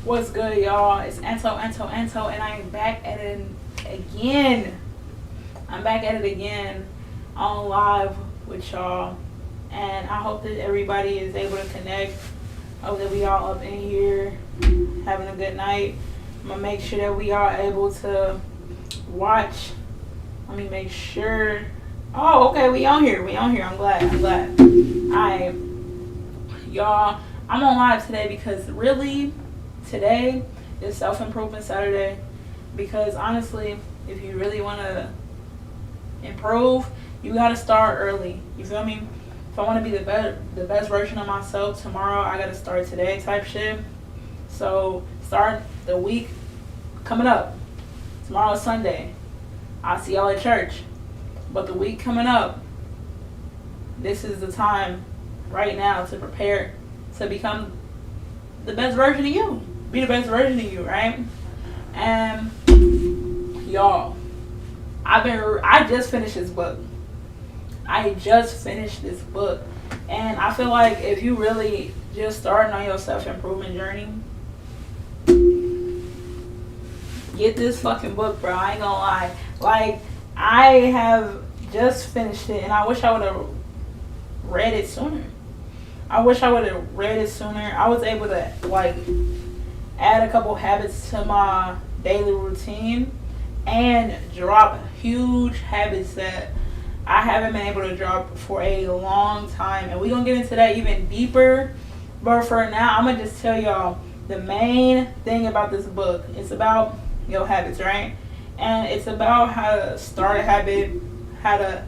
What's good, y'all? It's AntoAntoAnto, and I am back at it again. I'm back at it again on live with y'all, and I hope that everybody is able to connect. I hope that we all up in here having a good night. I'm gonna make sure that we are able to watch. Let me make sure. Oh, okay, we on here. I'm glad. Alright, y'all. I'm on live today because really, today is self-improvement Saturday. Because honestly, if you really want to improve, you got to start early. You feel me? If I want to be the best version of myself tomorrow, I got to start today type shit. So start the week coming up. Tomorrow is Sunday. I'll see y'all at church. But the week coming up, this is the time right now to prepare to become the best version of you. Be the best version of you, right? And y'all, I just finished this book. And I feel like if you really just starting on your self-improvement journey, get this fucking book, bro. I ain't gonna lie. Like, I have just finished it, and I wish I would have read it sooner. I was able to, like, add a couple habits to my daily routine and drop huge habits that I haven't been able to drop for a long time. And we're going to get into that even deeper. But for now, I'm going to just tell y'all the main thing about this book. It's about your habits, right? And it's about how to start a habit, how to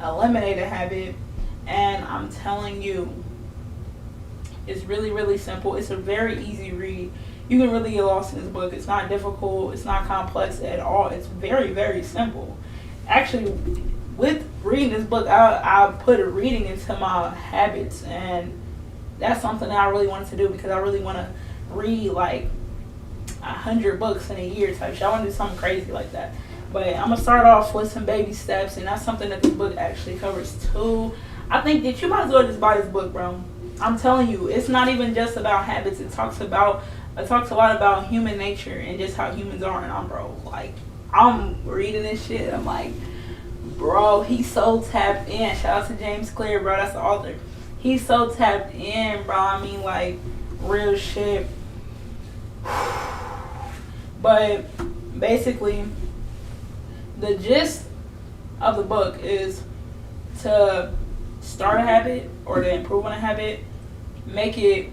eliminate a habit. And I'm telling you, it's really, really simple. It's a very easy read. You can really get lost in this book. It's not difficult. It's not complex at all. It's very, very simple. Actually, with reading this book, I put reading into my habits. And that's something that I really wanted to do because I really want to read like 100 books in a year type shit. I want to do something crazy like that. But I'm going to start off with some baby steps. And that's something that this book actually covers too. I think that you might as well just buy this book, bro. I'm telling you, it's not even just about habits. It talks a lot about human nature and just how humans are. And I'm reading this shit. I'm like, bro, he's so tapped in. Shout out to James Clear, bro. That's the author. He's so tapped in, bro. I mean, like, real shit. But basically, the gist of the book is to start a habit or to improve on a habit, make it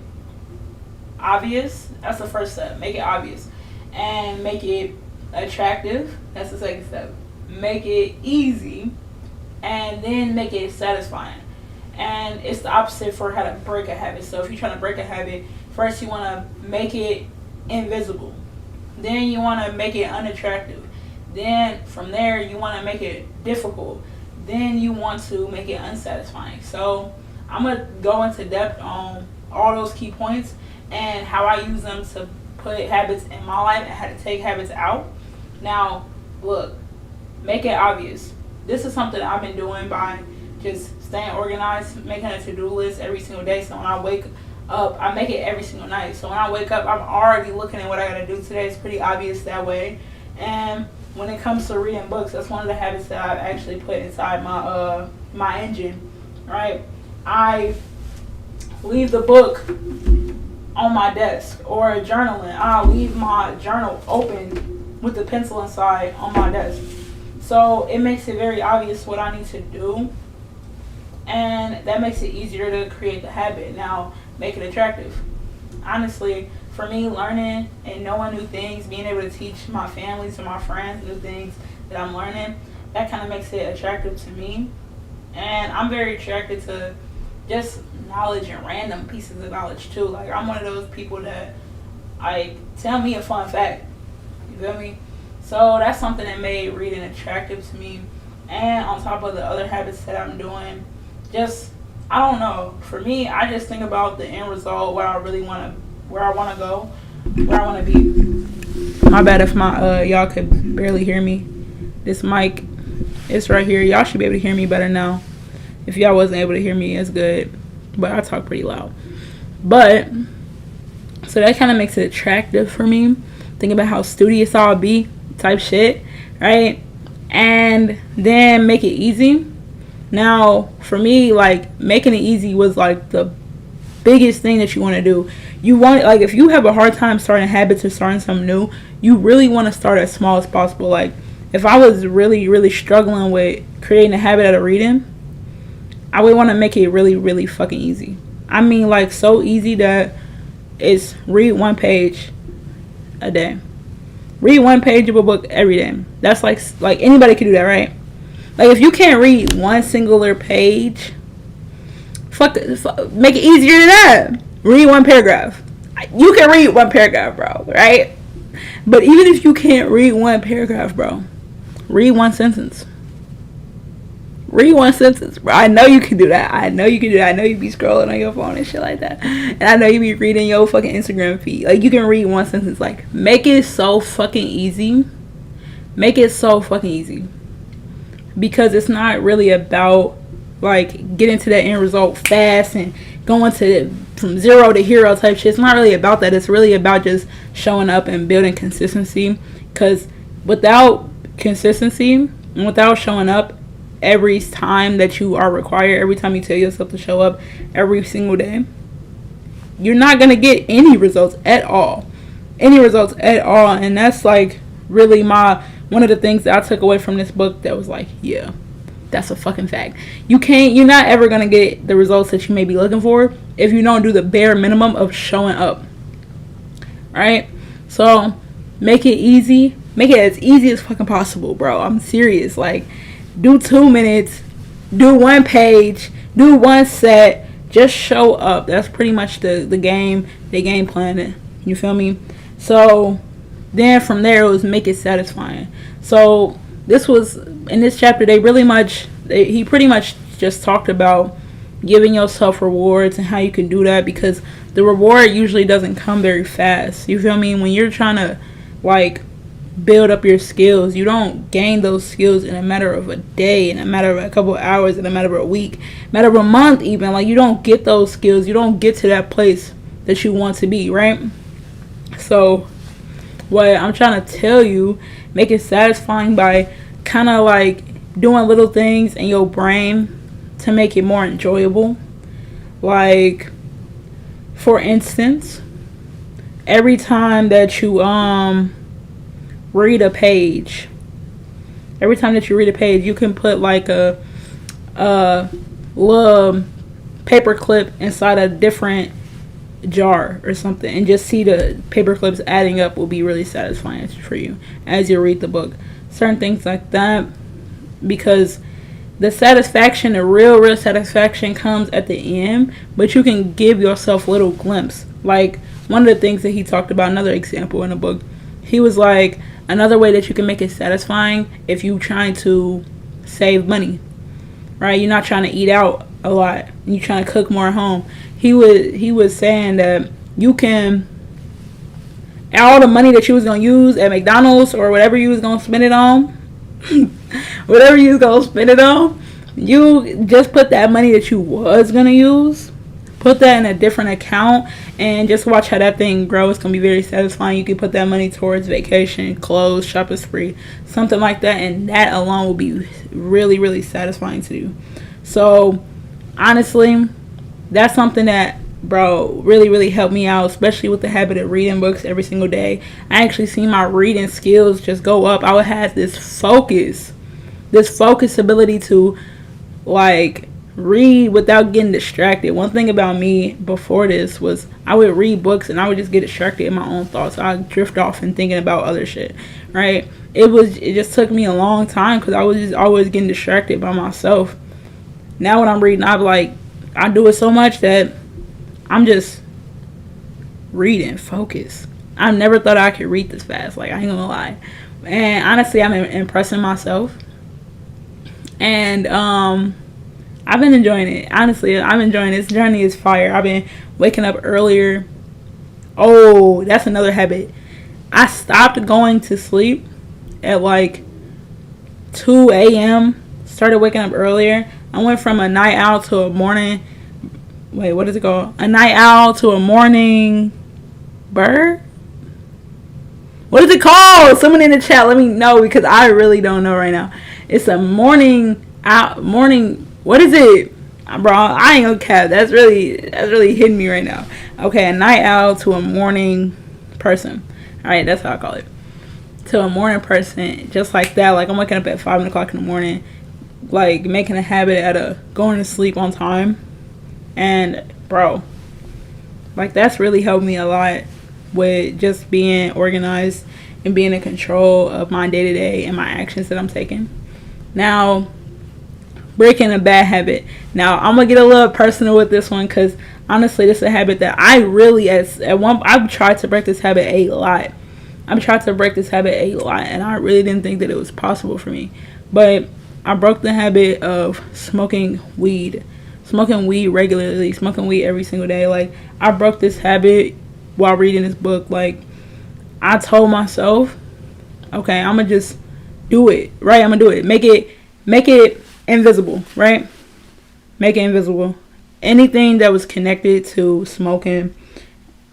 obvious. That's the first step. Make it obvious. And make it attractive. That's the second step. Make it easy. And then make it satisfying. And it's the opposite for how to break a habit. So if you're trying to break a habit, first you want to make it invisible. Then you want to make it unattractive. Then from there you want to make it difficult. Then you want to make it unsatisfying. So I'm going to go into depth on all those key points and how I use them to put habits in my life and how to take habits out. Now, look, make it obvious. This is something I've been doing by just staying organized, making a to-do list every single day. So when I wake up, I make it every single night. So when I wake up, I'm already looking at what I got to do today. It's pretty obvious that way. And when it comes to reading books, that's one of the habits that I've actually put inside my engine, right? I leave the book on my desk or journaling. I'll leave my journal open with the pencil inside on my desk. So it makes it very obvious what I need to do. And that makes it easier to create the habit. Now, make it attractive. Honestly, for me, learning and knowing new things, being able to teach my family, to my friends, new things that I'm learning, that kind of makes it attractive to me. And I'm very attracted to just knowledge and random pieces of knowledge too. Like, I'm one of those people that, tell me a fun fact. You feel me? So that's something that made reading attractive to me. And on top of the other habits that I'm doing, just, I don't know. For me, I just think about the end result, where I want to go, where I want to be. My bad if y'all could barely hear me. This mic, it's right here. Y'all should be able to hear me better now. If y'all wasn't able to hear me, it's good. But I talk pretty loud. But So that kind of makes it attractive for me. Think about how studious I'll be, type shit, right? And then make it easy. Now, for me, like, making it easy was like the biggest thing that you want to do. You want, like, if you have a hard time starting habits or starting something new, you really want to start as small as possible. Like, if I was really, really struggling with creating a habit out of reading, I would want to make it really, really fucking easy. I mean, like, so easy that it's read 1 page a day. Read 1 page of a book every day. That's like anybody can do that, right? Like, if you can't read one singular page, make it easier than that. Read 1 paragraph. You can read 1 paragraph, bro, right? But even if you can't read 1 paragraph, bro, read 1 sentence. Read 1 sentence, bro. I know you can do that. I know you be scrolling on your phone and shit like that. And I know you be reading your fucking Instagram feed. Like, you can read 1 sentence. Like, make it so fucking easy. Make it so fucking easy. Because it's not really about, like, getting to that end result fast and going to from zero to hero type shit. It's not really about that. It's really about just showing up and building consistency. Because without consistency and without showing up every time that you are required, every time you tell yourself to show up every single day, you're not going to get any results at all. And that's like really one of the things that I took away from this book that was like, yeah, that's a fucking fact. You're not ever going to get the results that you may be looking for if you don't do the bare minimum of showing up. Right? So make it easy. Make it as easy as fucking possible, bro. I'm serious. Like, do 2 minutes, do 1 page, do 1 set, just show up. That's pretty much the game plan. You feel me? So then from there, it was make it satisfying. So this was, in this chapter, he pretty much just talked about giving yourself rewards and how you can do that, because the reward usually doesn't come very fast. You feel me? When you're trying to, like, build up your skills, you don't gain those skills in a matter of a day, in a matter of a couple of hours, in a matter of a week, matter of a month even. Like, you don't get those skills, you don't get to that place that you want to be, right? So what I'm trying to tell you, make it satisfying by kind of like doing little things in your brain to make it more enjoyable. Like, for instance, every time that you read a page, you can put like a little paper clip inside a different jar or something, and just see the paper clips adding up will be really satisfying for you as you read the book. Certain things like that, because the satisfaction, the real satisfaction comes at the end, but you can give yourself little glimpse. Like, one of the things that he talked about, another example in the book, he was like, another way that you can make it satisfying, if you're trying to save money, right? You're not trying to eat out a lot, and you're trying to cook more at home. He was saying that you can, all the money that you was going to use at McDonald's or whatever you was going to spend it on, you just put that money that you was going to use, put that in a different account, and just watch how that thing grow. It's going to be very satisfying. You can put that money towards vacation, clothes, shopping spree, something like that, and that alone will be really, really satisfying to you. So, honestly, that's something that, bro, really, really helped me out, especially with the habit of reading books every single day. I actually seen my reading skills just go up. I would have this focus ability to, like, read without getting distracted. One thing about me before this was I would read books and I would just get distracted in my own thoughts. I'd drift off and thinking about other shit, right? It just took me a long time because I was just always getting distracted by myself. Now when I'm reading, I do it so much that I'm just reading, focus. I never thought I could read this fast. Like, I ain't gonna lie. And honestly, I'm impressing myself. And I've been enjoying it. Honestly, I'm enjoying it. This journey is fire. I've been waking up earlier. Oh, that's another habit. I stopped going to sleep at like 2 a.m. Started waking up earlier. I went from a night owl to a morning. Wait, what is it called? A night owl to a morning Bird? What is it called? Someone in the chat, let me know, because I really don't know right now. It's a morning out. Morning. What is it, bro? I ain't gonna cap. That's really hitting me right now. Okay, a night owl to a morning person. All right, that's how I call it. To a morning person, just like that. Like, I'm waking up at 5 o'clock in the morning, like making a habit out of going to sleep on time. And bro, like, that's really helped me a lot with just being organized and being in control of my day-to-day and my actions that I'm taking. Now, breaking a bad habit. Now, I'm gonna get a little personal with this one, because honestly, this is a habit that I really, I've tried to break this habit a lot. And I really didn't think that it was possible for me. But I broke the habit of smoking weed regularly, smoking weed every single day. Like, I broke this habit while reading this book. Like, I told myself, okay, I'm gonna just do it, right? I'm gonna do it. Make it invisible, right? Make it invisible. Anything that was connected to smoking,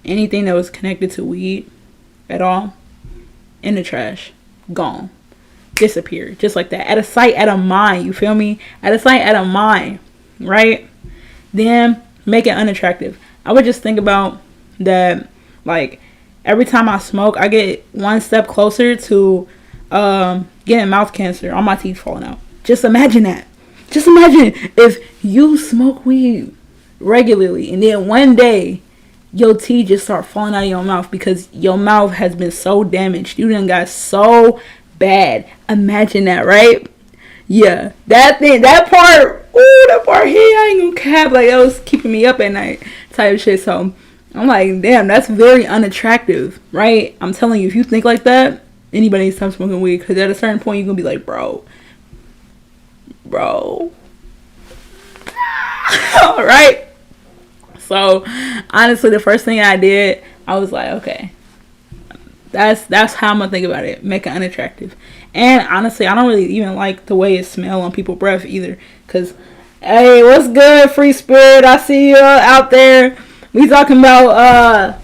anything that was connected to weed at all, in the trash, gone, disappear, just like that. At a sight, at a mind, you feel me? At a sight, at a mind, right? Then make it unattractive. I would just think about that, like, every time I smoke, I get one step closer to getting mouth cancer, all my teeth falling out. Just imagine that. Just imagine if you smoke weed regularly and then one day your teeth just start falling out of your mouth because your mouth has been so damaged. You done got so bad. Imagine that, right? Yeah, that part here, I ain't gonna cap. Like, that was keeping me up at night type of shit. So I'm like, damn, that's very unattractive, right? I'm telling you, if you think like that, anybody needs to stop smoking weed, because at a certain point, you're gonna be like, bro. All right. So honestly, the first thing I did, I was like, okay, that's how I'm gonna think about it. Make it unattractive. And honestly, I don't really even like the way it smells on people's breath either. Cause, hey, what's good, Free Spirit? I see you out there. We talking about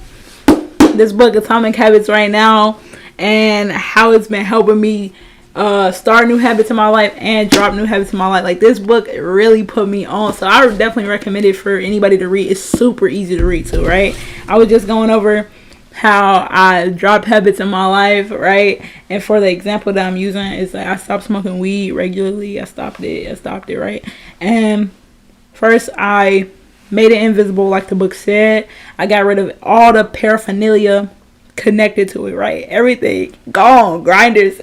this book, Atomic Habits, right now, and how it's been helping me start new habits in my life and drop new habits in my life. Like, this book really put me on, so I would definitely recommend it for anybody to read. It's super easy to read too, right? I was just going over how I dropped habits in my life, right? And for the example that I'm using is that I stopped smoking weed regularly. I stopped it, right? And first, I made it invisible, like the book said. I got rid of all the paraphernalia connected to it, right? Everything gone, grinders,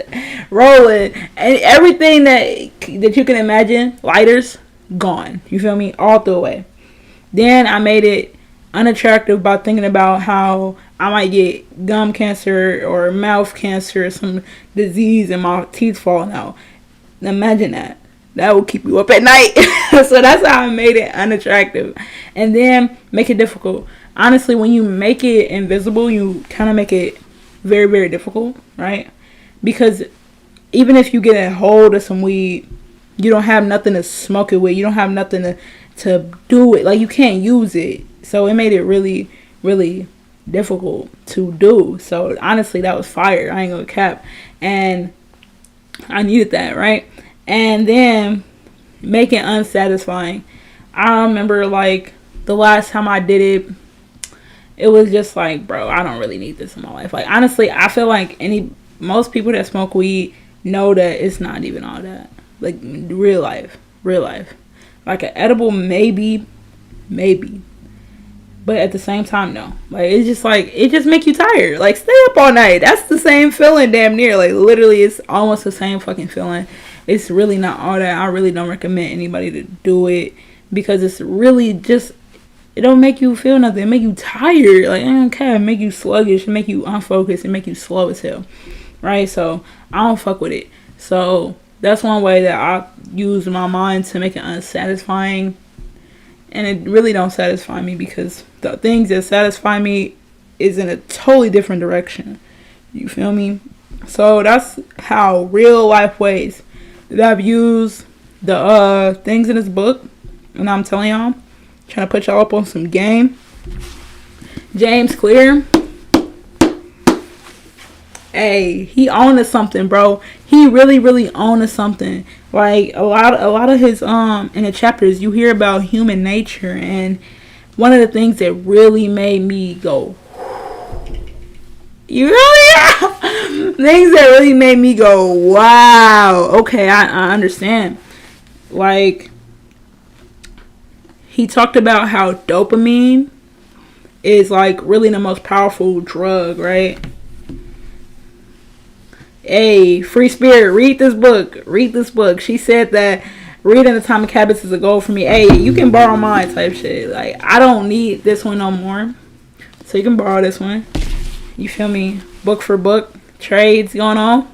rolling, and everything that you can imagine, lighters, gone. You feel me? All threw away. Then I made it unattractive by thinking about how I might get gum cancer or mouth cancer or some disease and my teeth falling out. Imagine that. That will keep you up at night. So that's how I made it unattractive. And then make it difficult. Honestly, when you make it invisible, you kind of make it very, very difficult, right? Because even if you get a hold of some weed, you don't have nothing to smoke it with. You don't have nothing to do it. Like, you can't use it. So it made it really, really difficult to do. So honestly, that was fire. I ain't gonna cap. And I needed that, right? And then make it unsatisfying. I remember, like, the last time I did it, it was just like, bro, I don't really need this in my life. Like, honestly, I feel like most people that smoke weed know that it's not even all that. Like, real life. Like, an edible, maybe. But at the same time, no. Like, it's just like, it just make you tired. Like, stay up all night. That's the same feeling, damn near. Like, literally, it's almost the same fucking feeling. It's really not all that. I really don't recommend anybody to do it, because it's really just, it don't make you feel nothing. It make you tired. Like, okay, it make you sluggish. It make you unfocused. It make you slow as hell. Right? So, I don't fuck with it. So, that's one way that I use my mind to make it unsatisfying. And it really don't satisfy me, because the things that satisfy me is in a totally different direction. You feel me? So that's how real life ways that I've used the things in this book. And I'm telling y'all, trying to put y'all up on some game. James Clear, Hey, he owned to something, bro. He really, really owned to something. Like a lot of his in the chapters, you hear about human nature, and one of the things that really made me go, you really things that really made me go, wow. Okay, I understand. Like he talked about how dopamine is like really the most powerful drug, right? Hey, free spirit, read this book. Read this book. She said that reading Atomic Habits is a goal for me. Hey, you can borrow mine type shit. Like, I don't need this one no more. So you can borrow this one. You feel me? Book for book. Trades going on.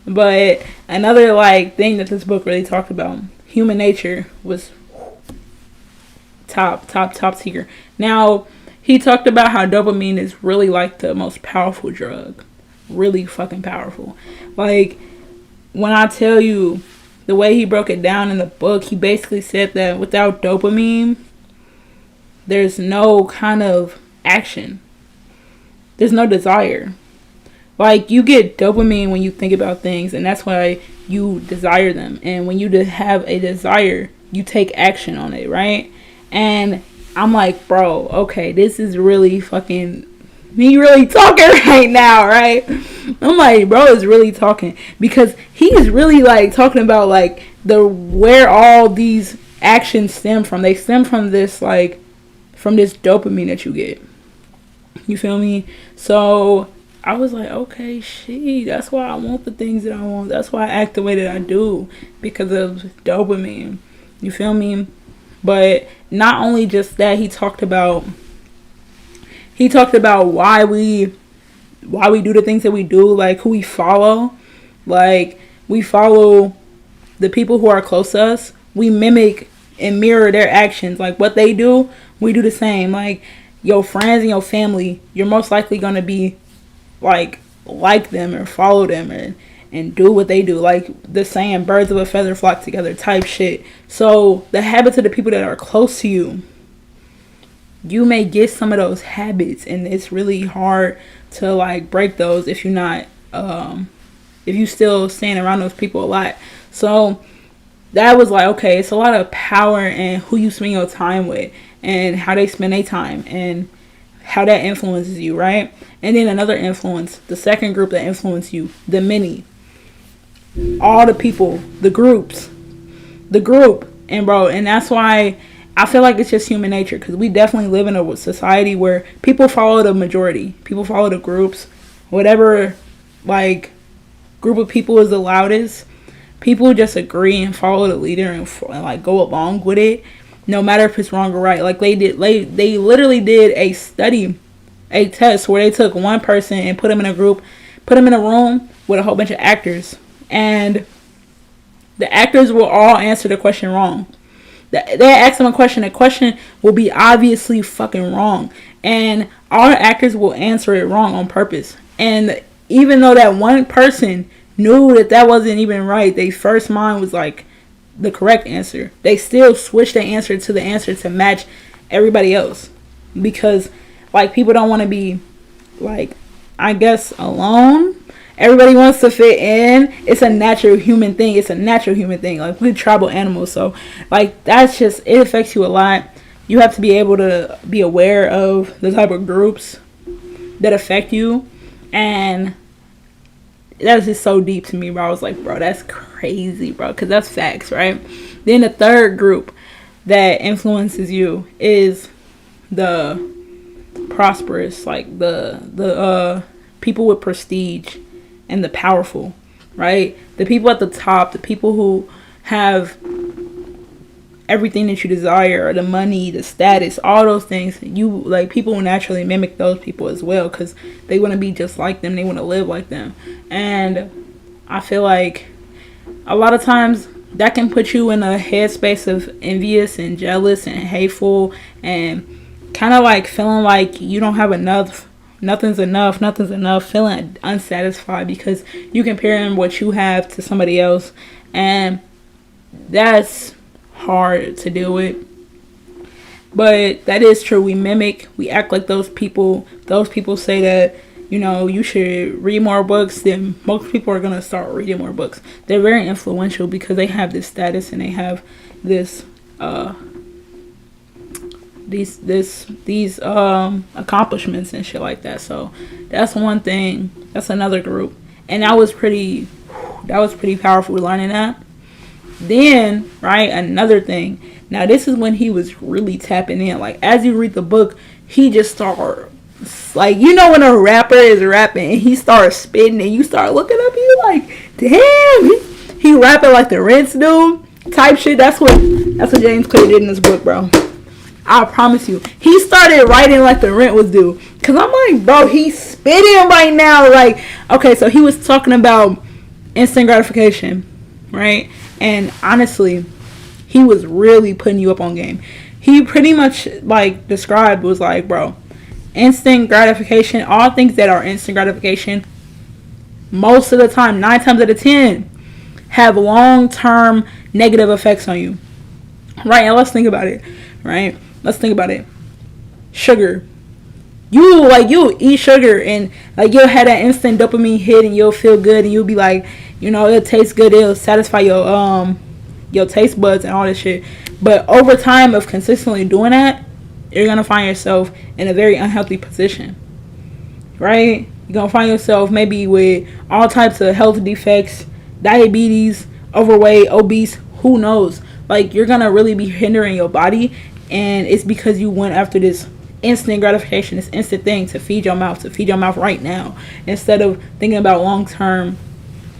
But another like thing that this book really talked about, human nature, was top tier. Now, he talked about how dopamine is really like the most powerful drug. Really fucking powerful. Like, when I tell you the way he broke it down in the book, he basically said that without dopamine, there's no kind of action. There's no desire. Like, you get dopamine when you think about things, and that's why you desire them. And when you have a desire, you take action on it, right? And I'm like, bro, okay, this is really fucking me really talking right now, right? I'm like, bro is really talking, because he is really like talking about like the where all these actions stem from. They stem from this like from this dopamine that you get. You feel me? So I was like, okay, shit, that's why I want the things that I want. That's why I act the way that I do, because of dopamine. You feel me? But not only just that, he talked about why we do the things that we do, like who we follow. Like, we follow the people who are close to us. We mimic and mirror their actions. Like, what they do, we do the same. Like, your friends and your family, you're most likely going to be like them or follow them and do what they do. Like the saying, birds of a feather flock together type shit. So the habits of the people that are close to you, you may get some of those habits, and it's really hard to like break those if you're not if you still staying around those people a lot. So that was like, okay, it's a lot of power in who you spend your time with and how they spend their time and how that influences you, right? And then another influence, the second group that influence you, the many, all the people, the group. And bro, and that's why I feel like it's just human nature, because we definitely live in a society where people follow the majority. People follow the groups. Whatever, like, group of people is the loudest, people just agree and follow the leader and like, go along with it, no matter if it's wrong or right. Like, they literally did a study, a test, where they took one person and put them in a group, put them in a room with a whole bunch of actors. And the actors will all answer the question wrong. They ask them a question. The question will be obviously fucking wrong, and all the actors will answer it wrong on purpose. And even though that one person knew that wasn't even right, their first mind was like the correct answer, they still switched the answer to match everybody else, because like, people don't want to be like, I guess, alone. Everybody wants to fit in. It's a natural human thing. Like, we're tribal animals. So, like, that's just, it affects you a lot. You have to be able to be aware of the type of groups that affect you. And that's just so deep to me, bro. I was like, bro, that's crazy, bro. Because that's facts, right? Then the third group that influences you is the prosperous. Like, the people with prestige and the powerful, right? The people at the top, the people who have everything that you desire, the money, the status, all those things. You, like, people will naturally mimic those people as well, because they want to be just like them. They want to live like them. And I feel like a lot of times that can put you in a headspace of envious and jealous and hateful, and kind of like feeling like you don't have enough. Nothing's enough, feeling unsatisfied because you comparing what you have to somebody else. And that's hard to deal with. But that is true. We mimic, we act like those people. Those people say that you know, you should read more books, then most people are going to start reading more books. They're very influential because they have this status and they have this these accomplishments and shit like that. So that's one thing. That's another group. And that was pretty powerful learning that. Then, right, another thing. Now this is when he was really tapping in. Like, as you read the book, he just started, like, you know when a rapper is rapping and he starts spitting and you start looking up, you like, damn, he rapping like the Rinse dude type shit. That's what James Clear did in this book, bro. I promise you. He started writing like the Rent was due. Cause I'm like, bro, he's spitting right now. Like, okay, so he was talking about instant gratification, right? And honestly, he was really putting you up on game. He pretty much like described was like, bro, instant gratification, all things that are instant gratification, most of the time, 9 times out of 10, have long-term negative effects on you. Right? And let's think about it. Right? Let's think about it. Sugar. You'll eat sugar and like you'll have that instant dopamine hit and you'll feel good and you'll be like, you know, it'll taste good, it'll satisfy your taste buds and all this shit. But over time of consistently doing that, you're gonna find yourself in a very unhealthy position. Right? You're gonna find yourself maybe with all types of health defects, diabetes, overweight, obese, who knows? Like, you're gonna really be hindering your body, and it's because you went after this instant gratification, this instant thing to feed your mouth right now, instead of thinking about long-term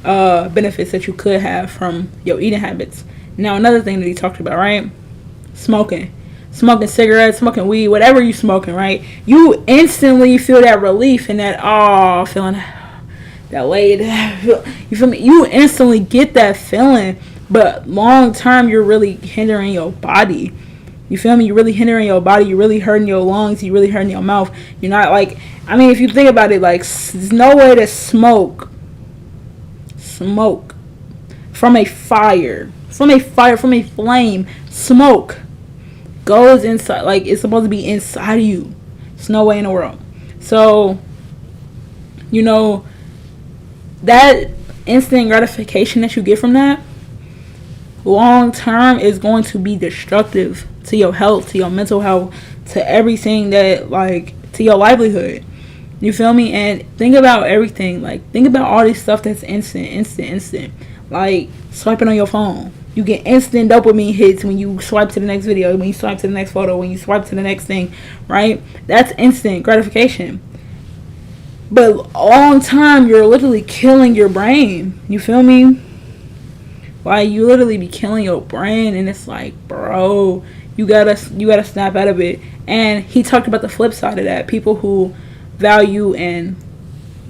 benefits that you could have from your eating habits. Now, another thing that he talked about, right? Smoking cigarettes, smoking weed, whatever you smoking, right? You instantly feel that relief and that, feeling that way. You feel me? You instantly get that feeling, but long term, you're really hindering your body. You feel me? You're really hindering your body. You're really hurting your lungs. You're really hurting your mouth. You're not like, I mean, if you think about it, like, there's no way to smoke from a flame. Smoke goes inside, like, it's supposed to be inside of you. There's no way in the world. So, you know, that instant gratification that you get from that, long term is going to be destructive to your health, to your mental health, to everything that, like, to your livelihood. You feel me? And think about everything. Like, think about all this stuff that's instant. Like, swiping on your phone. You get instant dopamine hits when you swipe to the next video, when you swipe to the next photo, when you swipe to the next thing, right? That's instant gratification. But long term, you're literally killing your brain. You feel me? Like, you literally be killing your brain, and it's like, bro, you gotta snap out of it. And he talked about the flip side of that. People who value and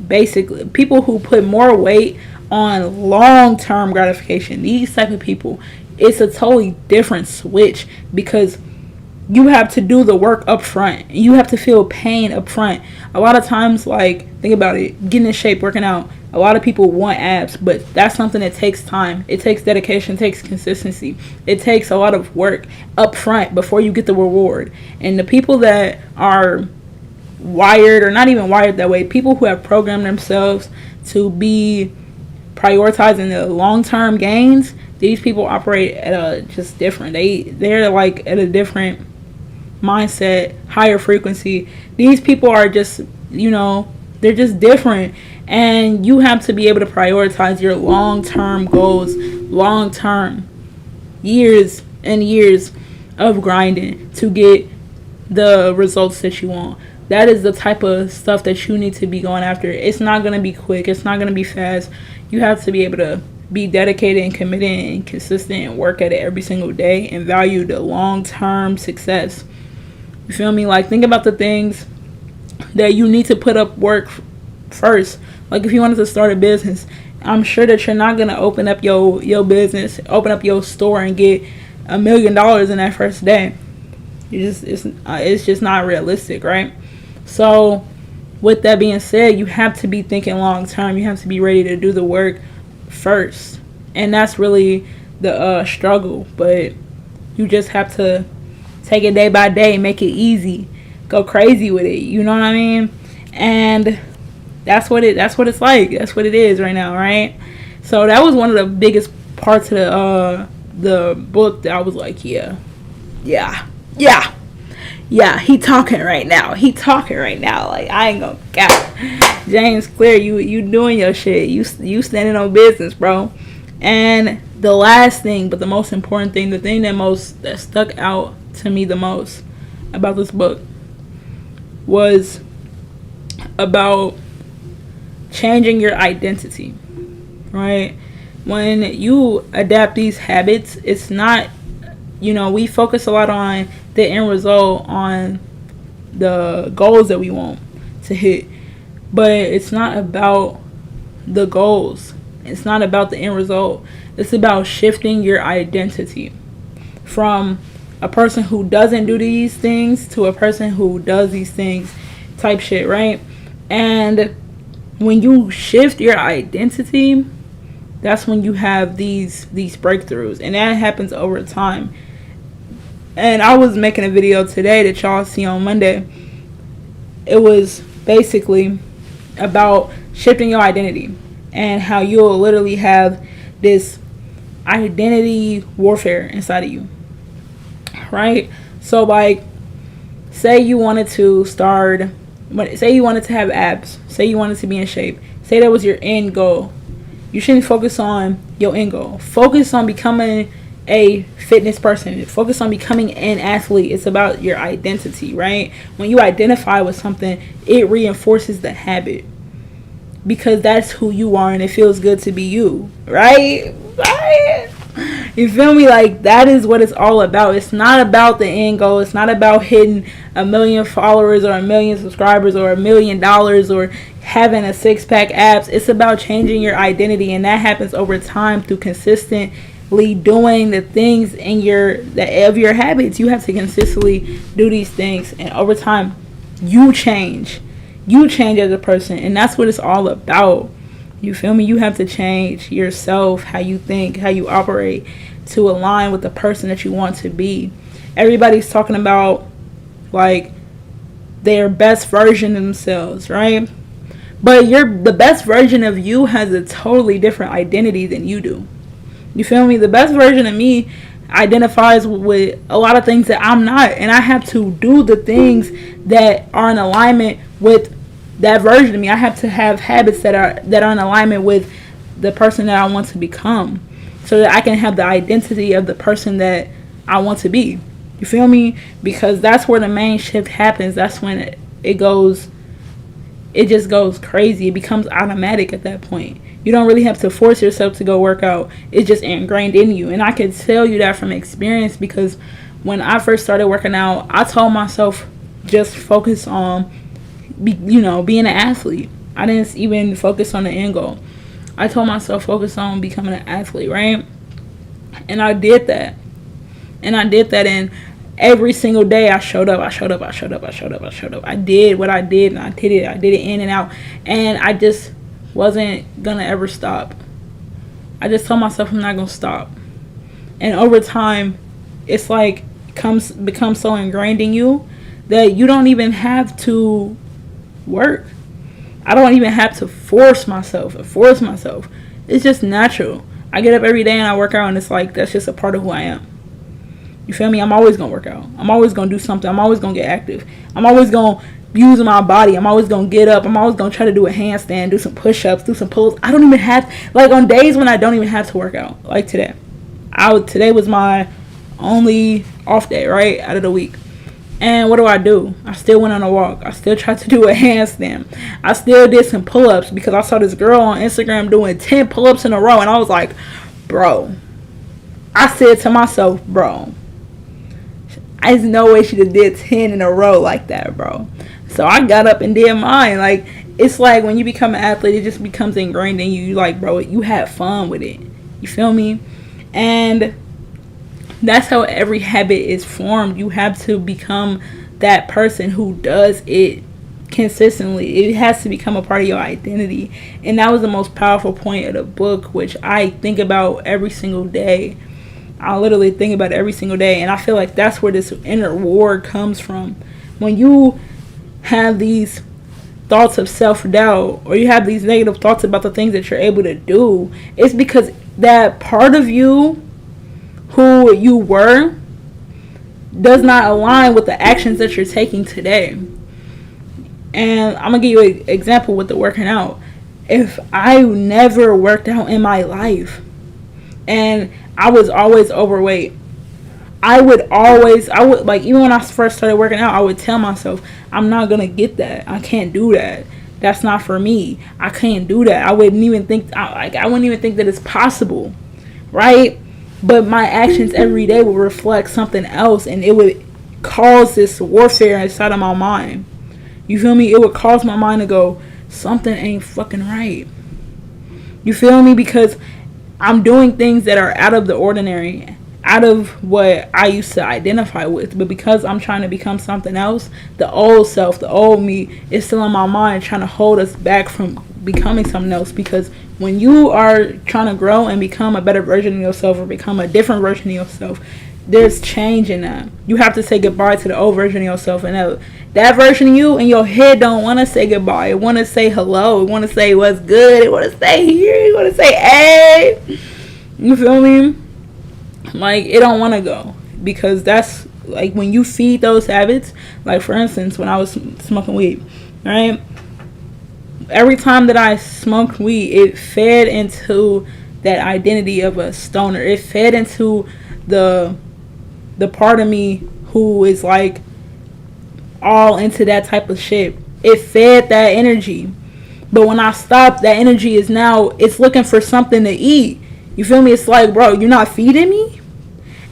basically people who put more weight on long-term gratification, these type of people, it's a totally different switch, because you have to do the work up front. You have to feel pain up front. A lot of times, like, think about it, getting in shape, working out, a lot of people want abs, but that's something that takes time. It takes dedication, it takes consistency. It takes a lot of work up front before you get the reward. And the people that are wired, or not even wired that way, people who have programmed themselves to be prioritizing the long-term gains, these people operate at a just different, they're like at a different mindset, higher frequency. These people are just, you know, they're just different. And you have to be able to prioritize your long-term goals, long-term, years and years of grinding to get the results that you want. That is the type of stuff that you need to be going after. It's not going to be quick. It's not going to be fast. You have to be able to be dedicated and committed and consistent and work at it every single day and value the long-term success. You feel me? Like, think about the things that you need to put up work first. Like, if you wanted to start a business, I'm sure that you're not going to open up your business, open up your store and get $1 million in that first day. It's just not realistic, right? So with that being said, you have to be thinking long term. You have to be ready to do the work first, and that's really the struggle. But you just have to take it day by day, make it easy, go crazy with it, you know what I mean? And That's what it's like. That's what it is right now, right? So that was one of the biggest parts of the book that I was like, yeah, yeah, yeah, yeah. He talking right now. He talking right now. Like, I ain't gonna cap. James Clear, you doing your shit. You standing on business, bro. And the last thing, but the most important thing, the thing that stuck out to me the most about this book was about changing your identity, right? When you adapt these habits, it's not, we focus a lot on the end result, on the goals that we want to hit, but it's not about the goals. It's not about the end result. It's about shifting your identity from a person who doesn't do these things to a person who does these things type shit, right? And when you shift your identity, that's when you have these breakthroughs, and that happens over time. And I was making a video today that y'all see on Monday. It was basically about shifting your identity and how you'll literally have this identity warfare inside of you, right? So, like, say you wanted to have abs, say you wanted to be in shape, say that was your end goal. You shouldn't focus on your end goal. Focus on becoming a fitness person. Focus on becoming an athlete. It's about your identity, right? When you identify with something, it reinforces the habit, because that's who you are and it feels good to be you, right? You feel me? Like, that is what it's all about. It's not about the end goal. It's not about hitting 1 million followers or 1 million subscribers or $1 million or having a six-pack abs. It's about changing your identity, and that happens over time through consistently doing the things of your habits. You have to consistently do these things, and over time you change as a person, and that's what it's all about. You feel me? You have to change yourself, how you think, how you operate, to align with the person that you want to be. Everybody's talking about, like, their best version of themselves, right? But the best version of you has a totally different identity than you do. You feel me? The best version of me identifies with a lot of things that I'm not, and I have to do the things that are in alignment with that version of me. I have to have habits that are in alignment with the person that I want to become, so that I can have the identity of the person that I want to be. You feel me? Because that's where the main shift happens. That's when it just goes crazy. It becomes automatic at that point. You don't really have to force yourself to go work out. It's just ingrained in you. And I can tell you that from experience, because when I first started working out, I told myself just focus on being an athlete. I didn't even focus on the end goal. I told myself focus on becoming an athlete, right? And I did that. And every single day I showed up. I did what I did, and I did it in and out. And I just wasn't gonna ever stop. I just told myself I'm not gonna stop. And over time, it's like becomes so ingrained in you that you don't even have to work. I don't even have to force myself. It's just natural. I get up every day and I work out, and it's like that's just a part of who I am. You feel me? I'm always gonna work out. I'm always gonna do something. I'm always gonna get active. I'm always gonna use my body. I'm always gonna get up. I'm always gonna try to do a handstand, do some push-ups, do some pulls. I don't even have, like, on days when I don't even have to work out, like today. Today was my only off day, right, out of the week. And what do? I still went on a walk. I still tried to do a handstand. I still did some pull-ups because I saw this girl on Instagram doing 10 pull-ups in a row. And I was like, bro. I said to myself, bro, there's no way she just did 10 in a row like that, bro. So I got up and did mine. Like, it's like when you become an athlete, it just becomes ingrained in you. You like, bro, you have fun with it. You feel me? And that's how every habit is formed. You have to become that person who does it consistently. It has to become a part of your identity. And that was the most powerful point of the book, which I think about every single day. I literally think about it every single day. And I feel like that's where this inner war comes from. When you have these thoughts of self-doubt, or you have these negative thoughts about the things that you're able to do, it's because that part of you who you were does not align with the actions that you're taking today. And I'm gonna give you an example with the working out. If I never worked out in my life and I was always overweight, I would like, even when I first started working out, I would tell myself, I'm not gonna get that. I can't do that. That's not for me. I can't do that. I wouldn't even think that it's possible, right? But my actions every day would reflect something else, and it would cause this warfare inside of my mind. You feel me? It would cause my mind to go, something ain't fucking right. You feel me? Because I'm doing things that are out of the ordinary, out of what I used to identify with. But because I'm trying to become something else, the old self, the old me, is still in my mind, trying to hold us back from becoming something else. Because when you are trying to grow and become a better version of yourself, or become a different version of yourself, there's change in that. You have to say goodbye to the old version of yourself, and that version of you in your head don't want to say goodbye. It want to say hello. It want to say what's good. It want to say here. It want to say hey. You feel me? Like, it don't want to go, because that's like when you feed those habits. Like, for instance, when I was smoking weed, right? Every time that I smoked weed, it fed into that identity of a stoner. It fed into the part of me who is like all into that type of shit. It fed that energy. But when I stopped, that energy is now, it's looking for something to eat. You feel me? It's like, bro, you're not feeding me?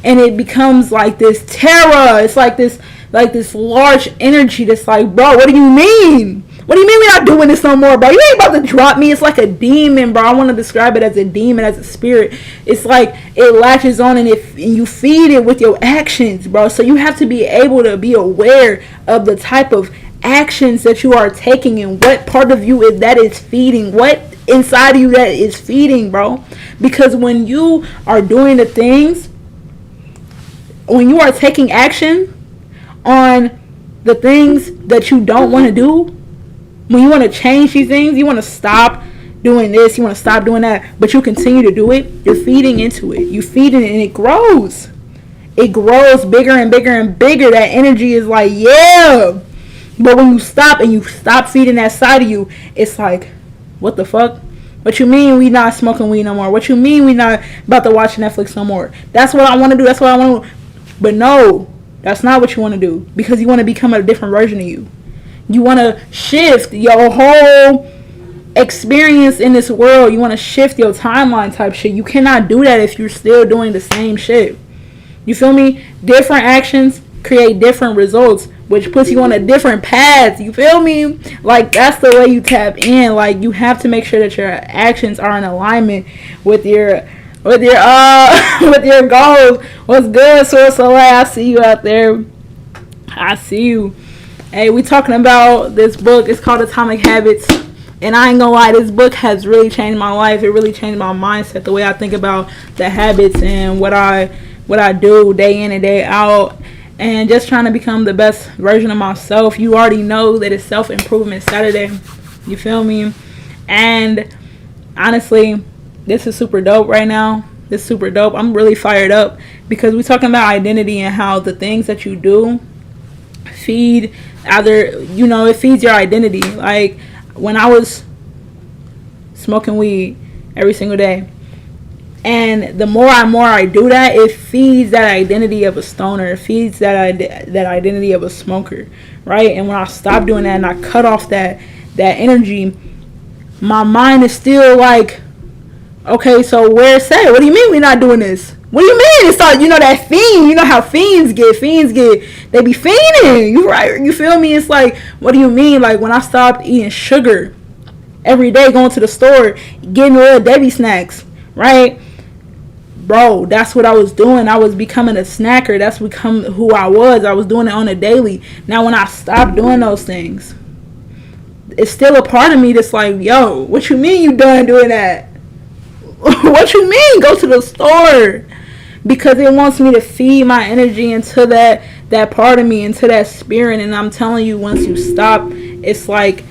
And it becomes like this terror. It's like this large energy that's like, bro, what do you mean? What do you mean we're not doing this no more, bro? You ain't about to drop me. It's like a demon, bro. I want to describe it as a demon, as a spirit. It's like it latches on, and you feed it with your actions, bro. So you have to be able to be aware of the type of actions that you are taking, and what part of you that is feeding, what inside of you that is feeding, bro. Because when you are doing the things, when you are taking action on the things that you don't want to do, when you want to change these things, you want to stop doing this, you want to stop doing that, but you continue to do it, you're feeding into it. You feed it, and it grows. It grows bigger and bigger and bigger. That energy is like, yeah. But when you stop, and you stop feeding that side of you, it's like, what the fuck? What you mean we not smoking weed no more? What you mean we not about to watch Netflix no more? That's what I want to do. That's what I want to do. But no, that's not what you want to do, because you want to become a different version of you. You want to shift your whole experience in this world. You want to shift your timeline type shit. You cannot do that if you're still doing the same shit. You feel me? Different actions create different results, which puts you on a different path. You feel me? Like, that's the way you tap in. Like, you have to make sure that your actions are in alignment with your with your goals. What's good, Source of Light? I see you out there. I see you. Hey, we talking about this book. It's called Atomic Habits. And I ain't gonna lie, this book has really changed my life. It really changed my mindset, the way I think about the habits and what I do day in and day out. And just trying to become the best version of myself. You already know that it's Self-Improvement Saturday. You feel me? And honestly, this is super dope right now. This is super dope. I'm really fired up, because we're talking about identity and how the things that you do feed it feeds your identity. Like, when I was smoking weed every single day, and the more I do that, it feeds that identity of a stoner. It feeds that identity of a smoker, right? And when I stop doing that and I cut off that energy, my mind is still like, okay, so where's it? What do you mean we're not doing this? What do you mean? It's like, that fiend. You know how fiends get. They be fiending. You right? You feel me? It's like, what do you mean? Like, when I stopped eating sugar every day, going to the store, getting little Debbie snacks, right? Bro, that's what I was doing. I was becoming a snacker. That's become who I was. I was doing it on a daily. Now, when I stopped doing those things, it's still a part of me that's like, yo, what you mean you done doing that? What you mean? Go to the store. Because it wants me to feed my energy into that part of me, into that spirit. And I'm telling you, once you stop, it's like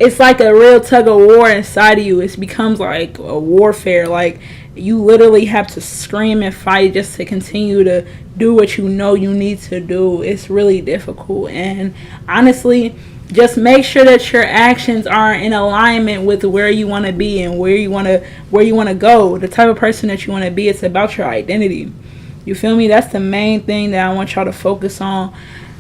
it's like a real tug of war inside of you. It becomes like a warfare. Like, you literally have to scream and fight just to continue to do what you know you need to do. It's really difficult. And honestly, just make sure that your actions are in alignment with where you want to be and where you want to go, the type of person that you want to be. It's about your identity. You feel me? That's the main thing that I want y'all to focus on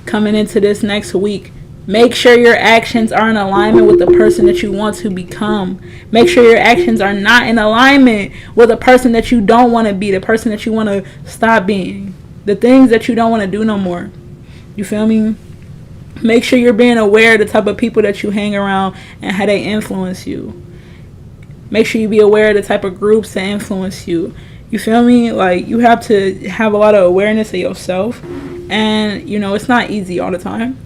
coming into this next week. Make sure your actions are in alignment with the person that you want to become. Make sure your actions are not in alignment with the person that you don't want to be, the person that you want to stop being, the things that you don't want to do no more. You feel me? Make sure you're being aware of the type of people that you hang around and how they influence you. Make sure you be aware of the type of groups that influence you. You feel me? Like, you have to have a lot of awareness of yourself. And, it's not easy all the time.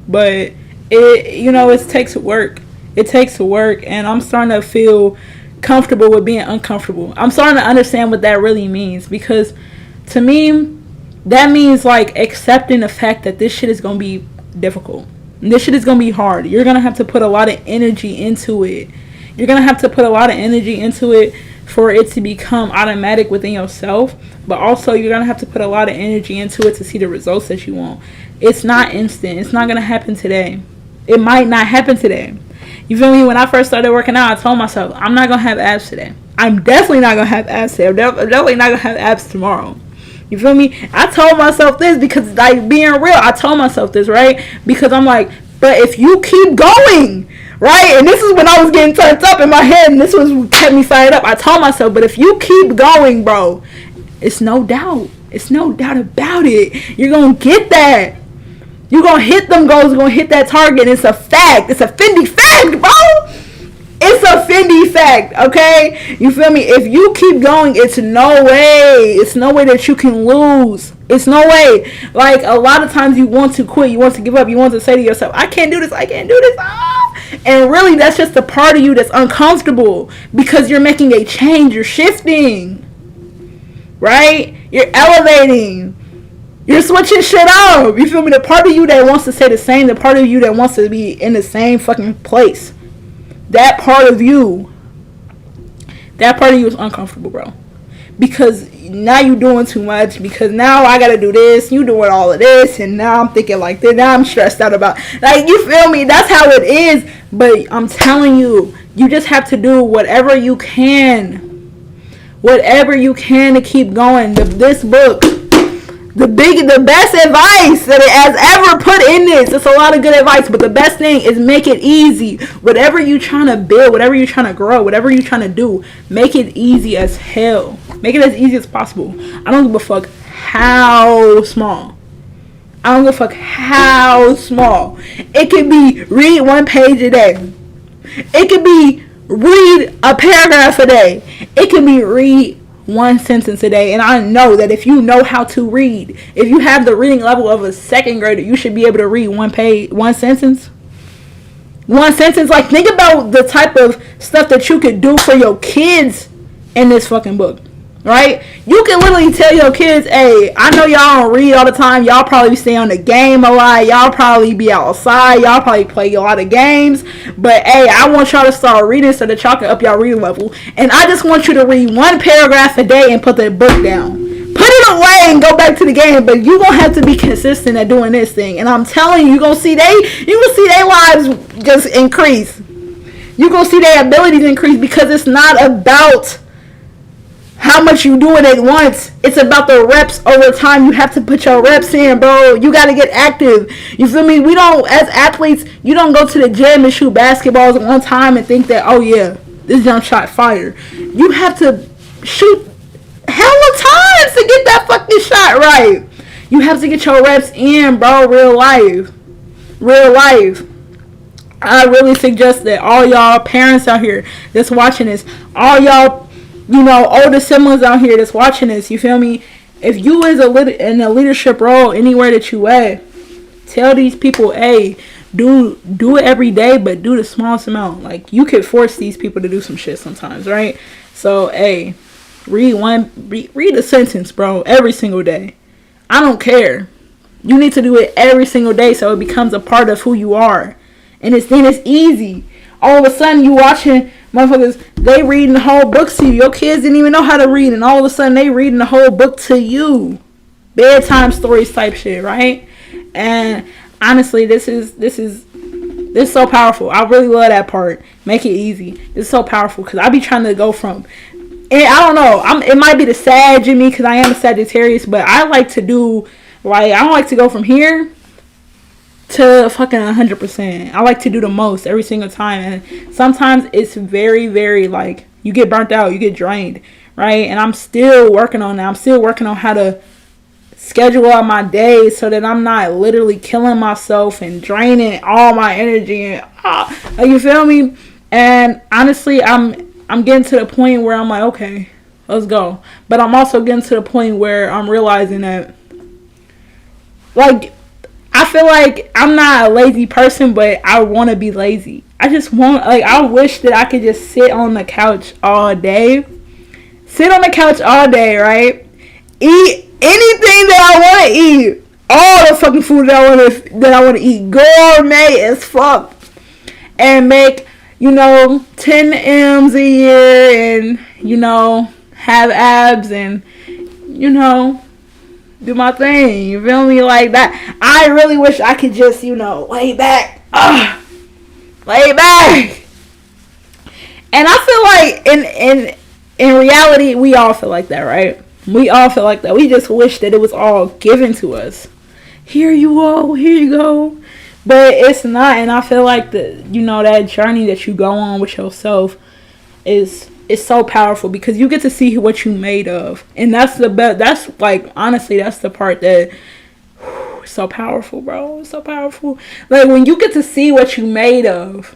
But, it takes work. It takes work. And I'm starting to feel comfortable with being uncomfortable. I'm starting to understand what that really means. Because, to me, that means, like, accepting the fact that this shit is going to be difficult. This shit is going to be hard. You're going to have to put a lot of energy into it. You're going to have to put a lot of energy into it for it to become automatic within yourself. But also, you're going to have to put a lot of energy into it to see the results that you want. It's not instant. It's not going to happen today. It might not happen today. You feel me? When I first started working out, I told myself, I'm not going to have abs today. I'm definitely not going to have abs today. I'm definitely not going to have abs tomorrow. You feel me? I told myself this because, like, being real, I told myself this, right? Because I'm like, but if you keep going, right? And this is when I was getting turned up in my head, and this was what kept me fired up. I told myself, but if you keep going, bro, it's no doubt. It's no doubt about it. You're going to get that. You're going to hit them goals. You're going to hit that target. It's a fact. It's a Fendi fact, bro. It's a Fendi fact, okay? You feel me? If you keep going, it's no way. It's no way that you can lose. It's no way. Like, a lot of times you want to quit. You want to give up. You want to say to yourself, I can't do this. I can't do this. And really, that's just the part of you that's uncomfortable because you're making a change. You're shifting, right? You're elevating. You're switching shit up. You feel me? The part of you that wants to stay the same, the part of you that wants to be in the same fucking place, that part of you is uncomfortable, bro. Because now you're doing too much. Because now I gotta do this. You doing all of this. And now I'm thinking like this. Now I'm stressed out about. Like, you feel me? That's how it is. But I'm telling you, you just have to do whatever you can. Whatever you can to keep going. This book, the best advice that it has ever put in this. It's a lot of good advice, but the best thing is make it easy. Whatever you're trying to build, whatever you're trying to grow, whatever you're trying to do, make it easy as hell. Make it as easy as possible. I don't give a fuck how small. I don't give a fuck how small. It could be read 1 page a day. It could be read a paragraph a day. It could be read 1 sentence a day. And I know that if you know how to read, if you have the reading level of a second grader, you should be able to read 1 sentence. 1 sentence. Like, think about the type of stuff that you could do for your kids in this fucking book, right? You can literally tell your kids, hey, I know y'all don't read all the time. Y'all probably stay on the game a lot. Y'all probably be outside. Y'all probably play a lot of games. But, hey, I want y'all to start reading so that y'all can up y'all reading level. And I just want you to read 1 paragraph a day and put that book down. Put it away and go back to the game. But you're going to have to be consistent at doing this thing. And I'm telling you, you're going to see their lives just increase. You're going to see their abilities increase because it's not about how much you do it at once. It's about the reps over time. You have to put your reps in, bro. You got to get active. You feel me? We don't, as athletes, you don't go to the gym and shoot basketballs at one time and think that, oh yeah, this jump shot fire. You have to shoot hella times to get that fucking shot right. You have to get your reps in, bro. Real life. I really suggest that all y'all parents out here that's watching this, all y'all, older siblings out here that's watching this, you feel me? If you is in a leadership role anywhere that you at, tell these people, hey, do it every day, but do the smallest amount. Like, you could force these people to do some shit sometimes, right? So, hey, read a sentence, bro, every single day. I don't care. You need to do it every single day so it becomes a part of who you are. And it's easy. all of a sudden you watching motherfuckers, they reading the whole books to you. Your kids didn't even know how to read, and all of a sudden they reading the whole book to you. Bedtime stories type shit, right? And honestly, this is so powerful. I really love that part. Make it easy. It's so powerful because I be trying to go from, and I don't know, it might be the Sag in me because I am a Sagittarius, but I like to do, like, I don't like to go from here to fucking 100%. I like to do the most every single time, and sometimes it's very, very, like, you get burnt out, you get drained, right? And I'm still working on that. I'm still working on how to schedule out my days so that I'm not literally killing myself and draining all my energy and like, you feel me? And honestly, I'm getting to the point where I'm like, okay, let's go. But I'm also getting to the point where I'm realizing that, like, I feel like I'm not a lazy person, but I want to be lazy. I just want, like, I wish that I could just sit on the couch all day. Sit on the couch all day, right? Eat anything that I want to eat. All the fucking food that I want to eat. Gourmet as fuck. And make, 10 M's a year and, have abs and, do my thing. You feel me? Like that. I really wish I could just, lay back. Lay back. And I feel like in reality, we all feel like that, right? We all feel like that. We just wish that it was all given to us. Here you go. Here you go. But it's not. And I feel like that journey that you go on with yourself is so powerful because you get to see what you made of. And that's the best. That's like, honestly, that's the part that is so powerful, bro. It's so powerful. Like, when you get to see what you made of.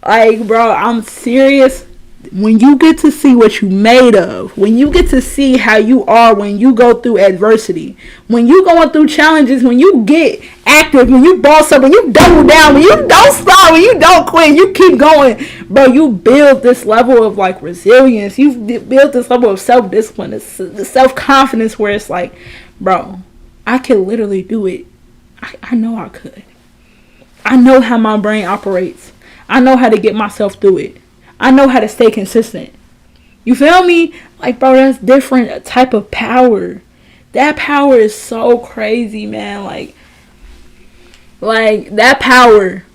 Like, bro, I'm serious. When you get to see what you made of, when you get to see how you are when you go through adversity, when you going through challenges, when you get active, when you boss up, when you double down, when you don't stop, when you don't quit, you keep going, bro, you build this level of, like, resilience. You build this level of self-discipline, the self-confidence where it's like, bro, I can literally do it. I know I could. I know how my brain operates. I know how to get myself through it. I know how to stay consistent. You feel me? Like, bro, that's different type of power. That power is so crazy, man. Like that power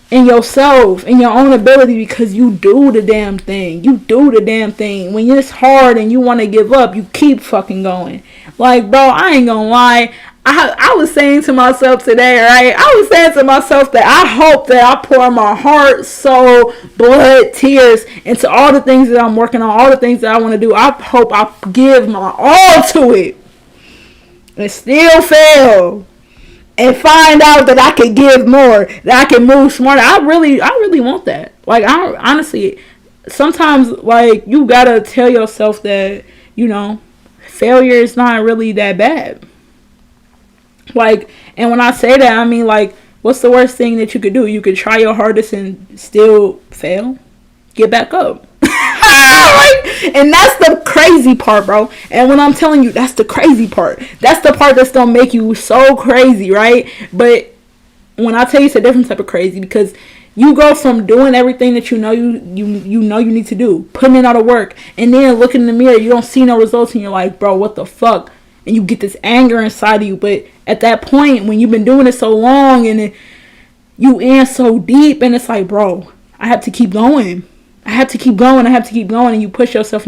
in yourself, in your own ability, because you do the damn thing. You do the damn thing. When it's hard and you want to give up, you keep fucking going. Like, bro, I ain't gonna lie. I was saying to myself today, right? I was saying to myself that I hope that I pour my heart, soul, blood, tears into all the things that I'm working on, all the things that I want to do. I hope I give my all to it and still fail and find out that I can give more, that I can move smarter. I really want that. Like, I honestly, sometimes, like, you gotta tell yourself that, failure is not really that bad. Like, and when I say that, I mean, like, what's the worst thing that you could do? You could try your hardest and still fail. Get back up. And that's the crazy part, bro. And when I'm telling you, that's the crazy part. That's the part that's gonna make you so crazy, right? But when I tell you, it's a different type of crazy, because you go from doing everything that you know you need to do, putting in all the work, and then looking in the mirror, you don't see no results, and you're like, bro, what the fuck? And you get this anger inside of you. But at that point, when you've been doing it so long and you in so deep, and it's like, bro, I have to keep going. I have to keep going. And you push yourself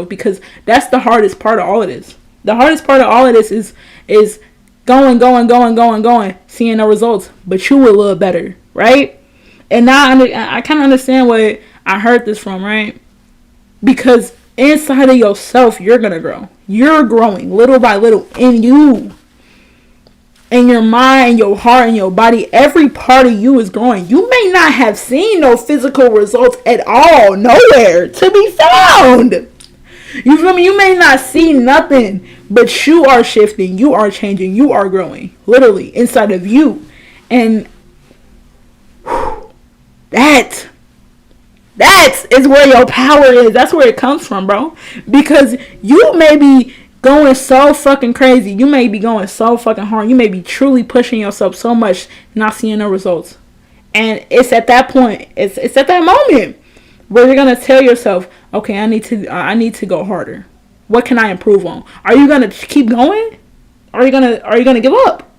because that's the hardest part of all of this. The hardest part of all of this is going, seeing no results. But you will look better, right? And now I kind of understand where I heard this from, right? Because inside of yourself, you're going to grow. You're growing little by little in you. In your mind, your heart, and your body. Every part of you is growing. You may not have seen no physical results at all. Nowhere to be found. You feel me? You may not see nothing. But you are shifting. You are changing. You are growing. Literally inside of you. And that is where your power is. That's where it comes from, bro. Because you may be going so fucking crazy. You may be going so fucking hard. You may be truly pushing yourself so much, not seeing no results. And it's at that point, it's at that moment where you're gonna tell yourself, okay, I need to go harder. What can I improve on? Are you gonna keep going? Are you gonna give up?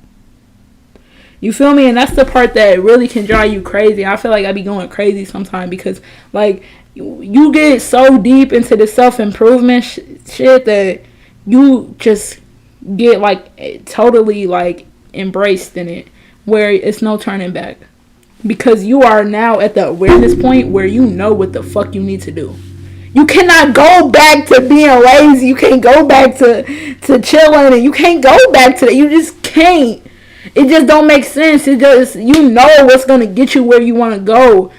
You feel me? And that's the part that really can drive you crazy. I feel like I be going crazy sometimes because like you get so deep into the self-improvement shit that you just get like totally like embraced in it, where it's no turning back, because you are now at the awareness point where you know what the fuck you need to do. You cannot go back to being lazy. You can't go back to chilling, and you can't go back to that. You just can't. It just don't make sense. It just, you know what's gonna get you where you want to go,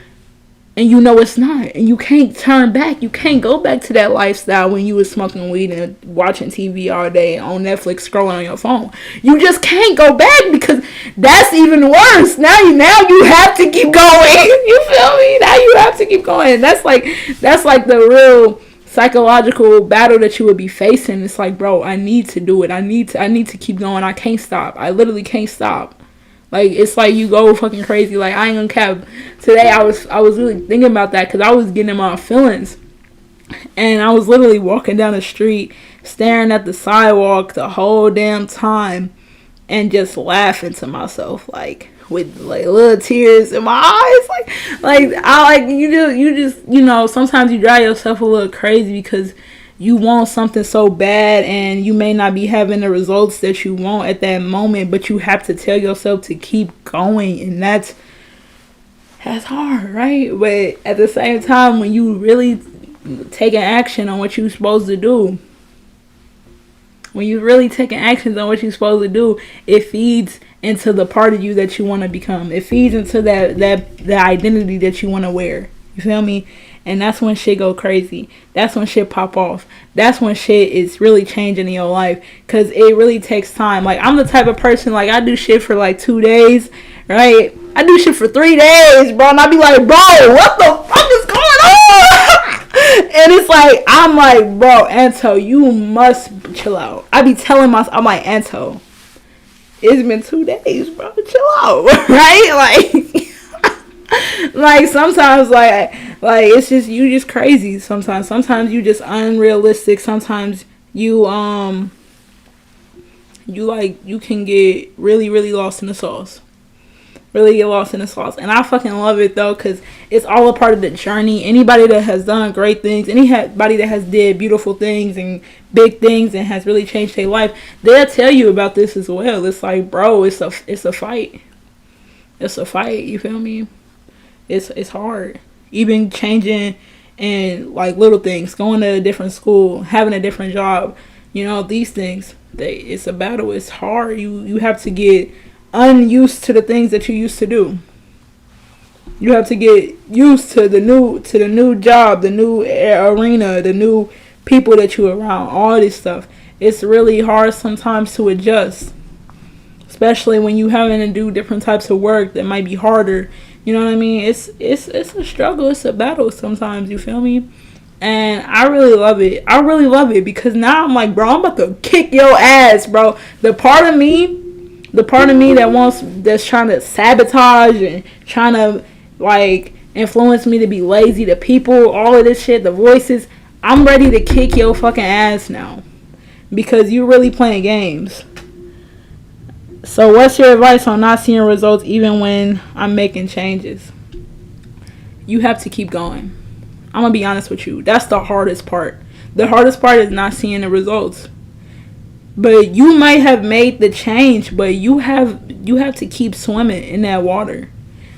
and you know it's not, and you can't turn back. You can't go back to that lifestyle when you was smoking weed and watching TV all day on Netflix, scrolling on your phone. You just can't go back, because that's even worse. Now you have to keep going. You feel me? Now you have to keep going. That's like the real psychological battle that you would be facing. It's like, bro, I need to do it. I need to keep going. I can't stop. I literally can't stop. Like, it's like you go fucking crazy. Like, I ain't gonna cap. Today I was really thinking about that, because I was getting in my feelings, and I was literally walking down the street, staring at the sidewalk the whole damn time, and just laughing to myself, like with like little tears in my eyes. Like I like you just you know, sometimes you drive yourself a little crazy because you want something so bad, and you may not be having the results that you want at that moment, but you have to tell yourself to keep going, and that's hard, right? But at the same time, when you really taking action on what you're supposed to do, it feeds into the part of you that you want to become. It feeds into that identity that you want to wear. You feel me? And that's when shit go crazy. That's when shit pop off. That's when shit is really changing in your life. Because it really takes time. Like, I'm the type of person, like, I do shit for like 2 days, right? I do shit for 3 days, bro. And I be like, bro, what the fuck is going on? And it's like, I'm like, bro, Anto, you must chill out. I be telling myself, I'm like, Anto, it's been 2 days, bro. Chill out, right? Like sometimes, like it's just, you just crazy sometimes. Sometimes you just unrealistic. Sometimes you you can get really, really lost in the sauce. And I fucking love it though, because it's all a part of the journey. Anybody that has done great things, anybody that has did beautiful things and big things and has really changed their life, they'll tell you about this as well. It's like, bro, it's a fight. It's a fight, you feel me? It's hard. Even changing and like little things, going to a different school, having a different job, you know, these things, it's a battle. It's hard. You have to get unused to the things that you used to do. You have to get used to the new job, the new arena, the new people that you're around, all this stuff. It's really hard sometimes to adjust, especially when you having to do different types of work that might be harder. You know what I mean? It's a struggle. It's a battle sometimes. You feel me? And I really love it because now I'm like, bro, I'm about to kick your ass, bro. The part of me that's trying to sabotage and trying to like influence me to be lazy, the people, all of this shit, the voices, I'm ready to kick your fucking ass now, because you're really playing games. So what's your advice on not seeing results even when I'm making changes? You have to keep going. I'm going to be honest with you. That's the hardest part. The hardest part is not seeing the results. But you might have made the change, but you have to keep swimming in that water.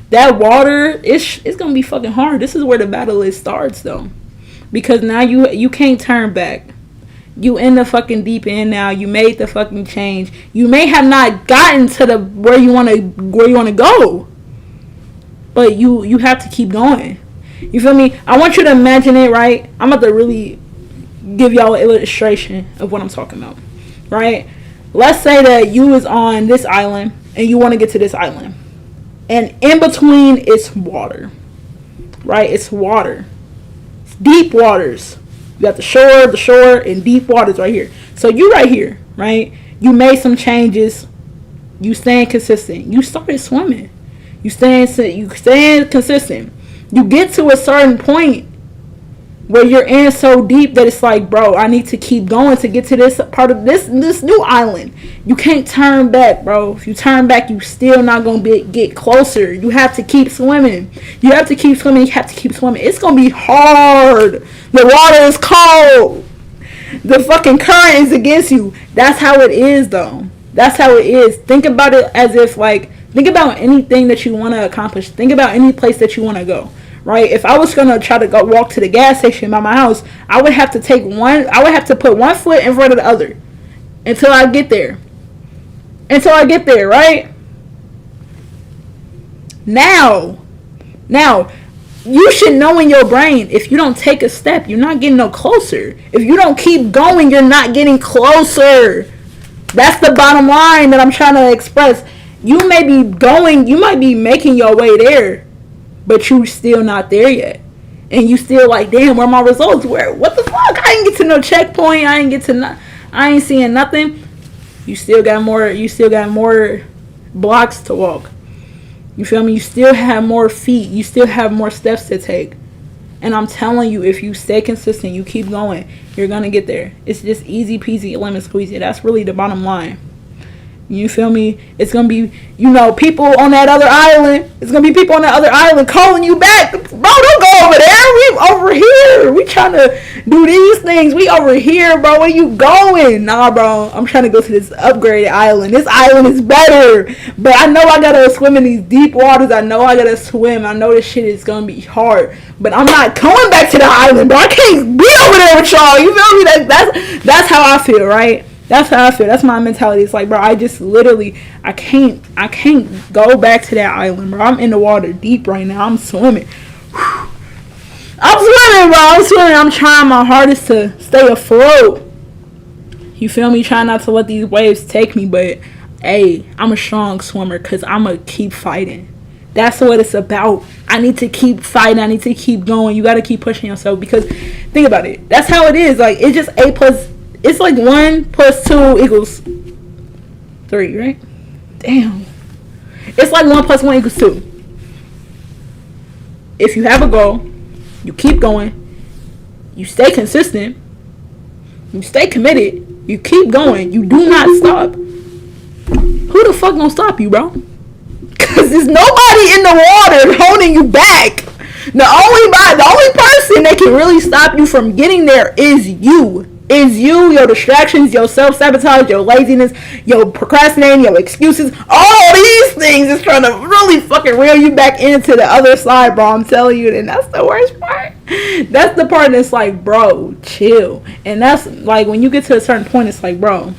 That water, it's going to be fucking hard. This is where the battle starts though. Because now you can't turn back. You in the fucking deep end now. You made the fucking change. You may have not gotten to where you want to go, but you have to keep going. You feel me? I want you to imagine it, right? I'm about to really give y'all an illustration of what I'm talking about, right? Let's say that you is on this island and you want to get to this island, and in between it's water, right? It's water. It's deep waters. You got the shore, and deep waters right here. So you right here, right? You made some changes. You staying consistent. You started swimming. You staying consistent. You get to a certain point where you're in so deep that it's like, bro, I need to keep going to get to this part of this new island. You can't turn back, bro. If you turn back, you still not gonna get closer. You have to keep swimming. You have to keep swimming. You have to keep swimming. It's gonna be hard. The water is cold. The fucking current is against you. That's how it is, though. That's how it is. Think about it as if, like, think about anything that you want to accomplish. Think about any place that you want to go. Right? If I was gonna try to go walk to the gas station by my house, I would have to put one foot in front of the other until I get there. Right? Now, you should know in your brain, if you don't take a step, you're not getting no closer. If you don't keep going, you're not getting closer. That's the bottom line that I'm trying to express. You might be making your way there, but you still not there yet. And you still like, damn, where are my results? What the fuck? I ain't get to no checkpoint. I ain't seeing nothing. You still got more blocks to walk. You feel me? You still have more feet. You still have more steps to take. And I'm telling you, if you stay consistent, you keep going, you're going to get there. It's just easy peasy lemon squeezy. That's really the bottom line. You feel me? It's going to be, people on that other island. It's going to be people on that other island calling you back. Bro, don't go over there. We over here. We trying to do these things. We over here, bro. Where you going? Nah, bro. I'm trying to go to this upgraded island. This island is better. But I know I got to swim in these deep waters. I know I got to swim. I know this shit is going to be hard. But I'm not going back to the island, bro. I can't be over there with y'all. You feel me? That's how I feel, right? That's how I feel. That's my mentality. It's like, bro, I just literally, I can't go back to that island, bro. I'm in the water deep right now. I'm swimming. I'm swimming, bro. I'm swimming. I'm trying my hardest to stay afloat. You feel me? Trying not to let these waves take me, but hey, I'm a strong swimmer because I'm going to keep fighting. That's what it's about. I need to keep fighting. I need to keep going. You got to keep pushing yourself because think about it. That's how it is. Like, it's just it's like 1 + 2 = 3, right? Damn. It's like 1 + 1 = 2. If you have a goal, you keep going, you stay consistent, you stay committed, you keep going, you do not stop. Who the fuck gonna stop you, bro? Because there's nobody in the water holding you back. The only person that can really stop you from getting there is you. Your distractions, your self-sabotage, your laziness, your procrastinating, your excuses. All these things is trying to really fucking reel you back into the other side, bro. I'm telling you. And that's the worst part. That's the part that's like, bro, chill. And that's like, when you get to a certain point, it's like, bro,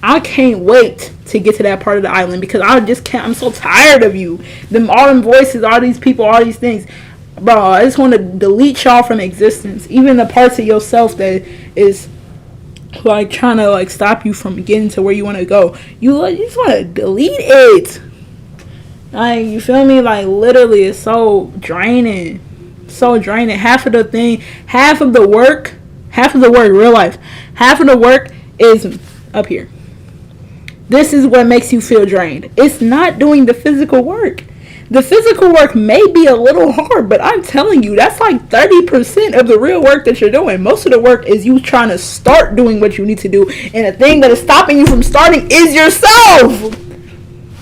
I can't wait to get to that part of the island because I just can't. I'm so tired of you. All them voices, all these people, all these things. Bro, I just want to delete y'all from existence. Even the parts of yourself that is like trying to like stop you from getting to where you want to go. You just want to delete it. Like, you feel me? Like, literally, it's so draining. So draining. Half of the work, real life. Half of the work is up here. This is what makes you feel drained. It's not doing the physical work. The physical work may be a little hard, but I'm telling you, that's like 30% of the real work that you're doing. Most of the work is you trying to start doing what you need to do. And the thing that is stopping you from starting is yourself.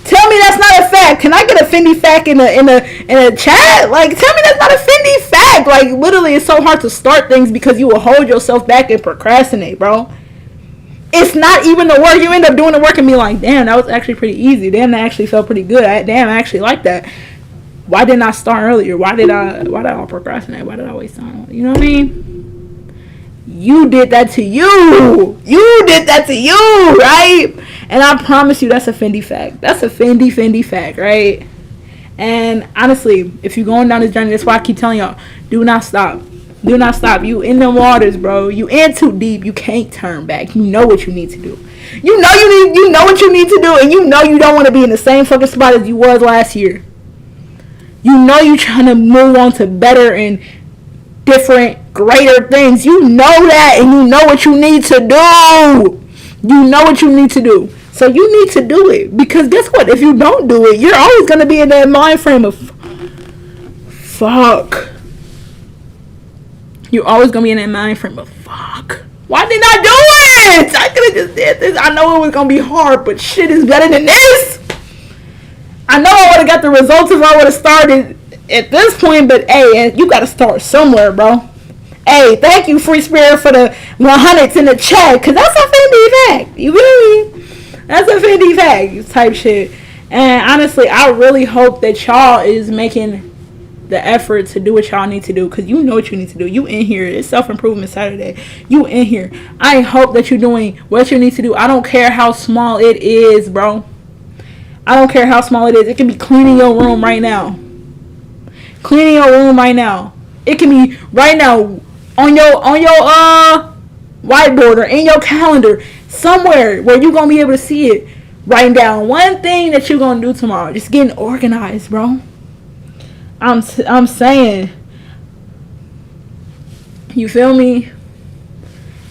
Tell me that's not a fact. Can I get a Fendi fact in a chat? Like, tell me that's not a Fendi fact. Like, literally, it's so hard to start things because you will hold yourself back and procrastinate, bro. It's not even the work. You end up doing the work and be like, damn, that was actually pretty easy. Damn, that actually felt pretty good. Damn, I actually like that. Why didn't I start earlier? Why did I procrastinate? Why did I waste time? You know what I mean? You did that to you. You did that to you, right? And I promise you, that's a Fendi fact. That's a Fendi fact, right? And honestly, if you're going down this journey, that's why I keep telling y'all, do not stop. Do not stop. You in the waters, bro. You in too deep. You can't turn back. You know what you need to do. You know what you need to do, and you know you don't want to be in the same fucking spot as you was last year. You know you trying to move on to better and different greater things. You know that, and you know what you need to do. You know what you need to do. So you need to do it. Because guess what? If you don't do it, you're always going to be in that mind frame of fuck. You're always going to be in that mind frame of fuck. Why didn't I do it? I could have just did this. I know it was going to be hard, but shit is better than this. I know I would have got the results if I would have started at this point, but hey, you got to start somewhere, bro. Hey, thank you, Free Spirit, for the 100s in the chat, because that's a Fendi fact. You feel me? That's a Fendi fact type shit. And honestly, I really hope that y'all is making the effort to do what y'all need to do, because you know what you need to do. You in here. It's Self-Improvement Saturday. You in here. I hope that you're doing what you need to do. I don't care how small it is, bro. I don't care how small it is. It can be cleaning your room right now. Cleaning your room right now. It can be right now on your whiteboard or in your calendar, somewhere where you're gonna be able to see it. Writing down one thing that you're gonna do tomorrow. Just getting organized, bro. I'm saying. You feel me?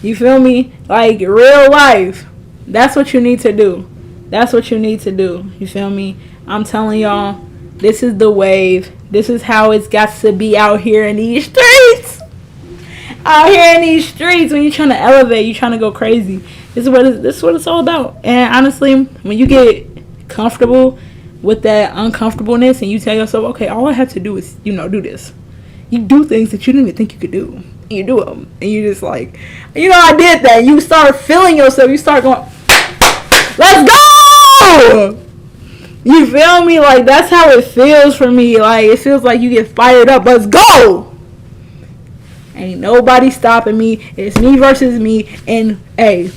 You feel me? Like real life. That's what you need to do. That's what you need to do. You feel me? I'm telling y'all, this is the wave. This is how it's got to be out here in these streets. Out here in these streets, when you're trying to elevate, you're trying to go crazy. This is what it's all about. And honestly, when you get comfortable with that uncomfortableness and you tell yourself, okay, all I have to do is, do this. You do things that you didn't even think you could do. And you do them. And you just like, I did that. You start feeling yourself. You start going, let's go! You feel me? Like, that's how it feels for me. Like, it feels like you get fired up. Let's go! Ain't nobody stopping me. It's me versus me. And, hey,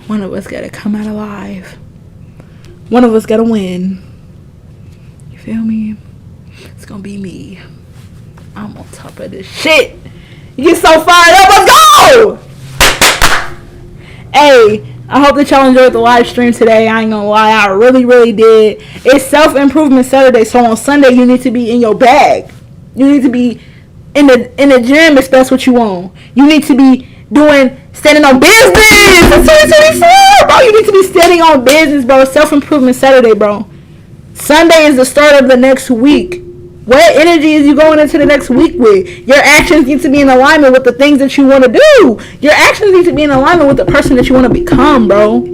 one of us gotta come out alive. One of us gotta win. You feel me? It's gonna be me. I'm on top of this shit. You get so fired up. Let's go! Hey, I hope that y'all enjoyed the live stream today. I ain't gonna lie, I really, really did. It's Self-Improvement Saturday, so on Sunday you need to be in your bag. You need to be in the gym if that's what you want. You need to be standing on business. It's 2024, bro. You need to be standing on business, bro. Self-Improvement Saturday, bro. Sunday is the start of the next week. What energy is you going into the next week with? Your actions need to be in alignment with the things that you want to do. Your actions need to be in alignment with the person that you want to become, bro.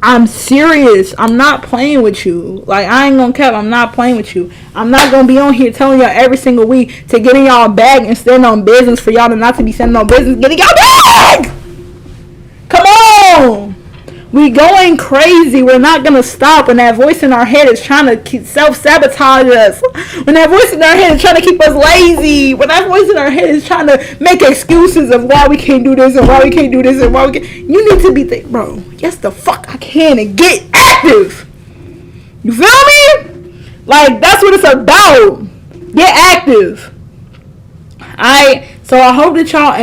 I'm serious. I'm not playing with you. Like, I ain't gonna cap. I'm not playing with you. I'm not gonna be on here telling y'all every single week to get in y'all bag and stand on business for y'all to not to be standing on business. Get in y'all bag! Come on! We going crazy. We're not gonna stop when that voice in our head is trying to self-sabotage us. When that voice in our head is trying to keep us lazy. When that voice in our head is trying to make excuses of why we can't do this and why we can't do this and why we can't. You need to be bro, yes the fuck I can, and get active. You feel me? Like, that's what it's about. Get active. So I hope that y'all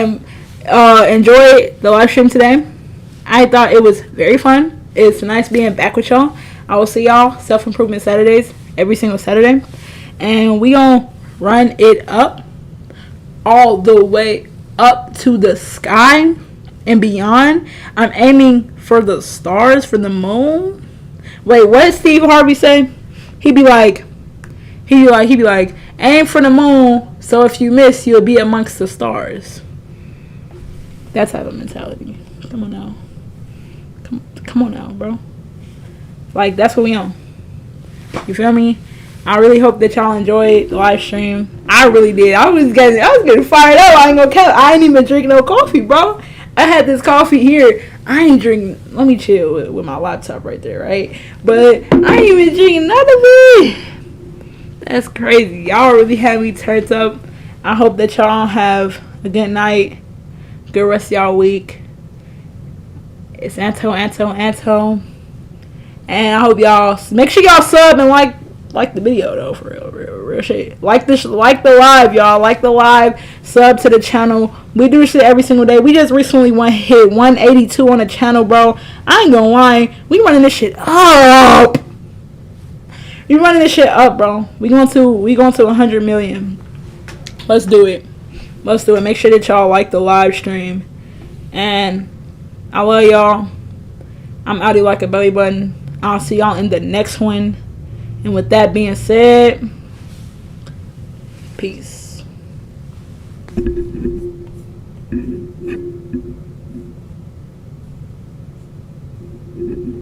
enjoyed the live stream today. I thought it was very fun. It's nice being back with y'all. I will see y'all Self-Improvement Saturdays every single Saturday. And we gonna run it up all the way up to the sky and beyond. I'm aiming for the stars, for the moon. Wait, what did Steve Harvey say? He'd be like, aim for the moon, so if you miss, you'll be amongst the stars. That type of mentality. Come on now. Come on now, bro. Like, that's what we on. You feel me? I really hope that y'all enjoyed the live stream. I really did. I was getting fired up. I ain't gonna count. I ain't even drinking no coffee, bro. I had this coffee here. I ain't drinking. Let me chill with my laptop right there, right? But I ain't even drinking none of it. That's crazy. Y'all really had me turned up. I hope that y'all have a good night. Good rest of y'all week. It's AntoAntoAnto. And I hope y'all make sure y'all sub and like the video though, for real shit. Like the live, y'all. Like the live. Sub to the channel. We do shit every single day. We just recently hit 182 on the channel, bro. I ain't gonna lie. We running this shit up. We running this shit up, bro. We going to 100 million. Let's do it. let's do it. Make sure that y'all like the live stream. And I love y'all. I'm outie like a belly button. I'll see y'all in the next one. And with that being said, peace.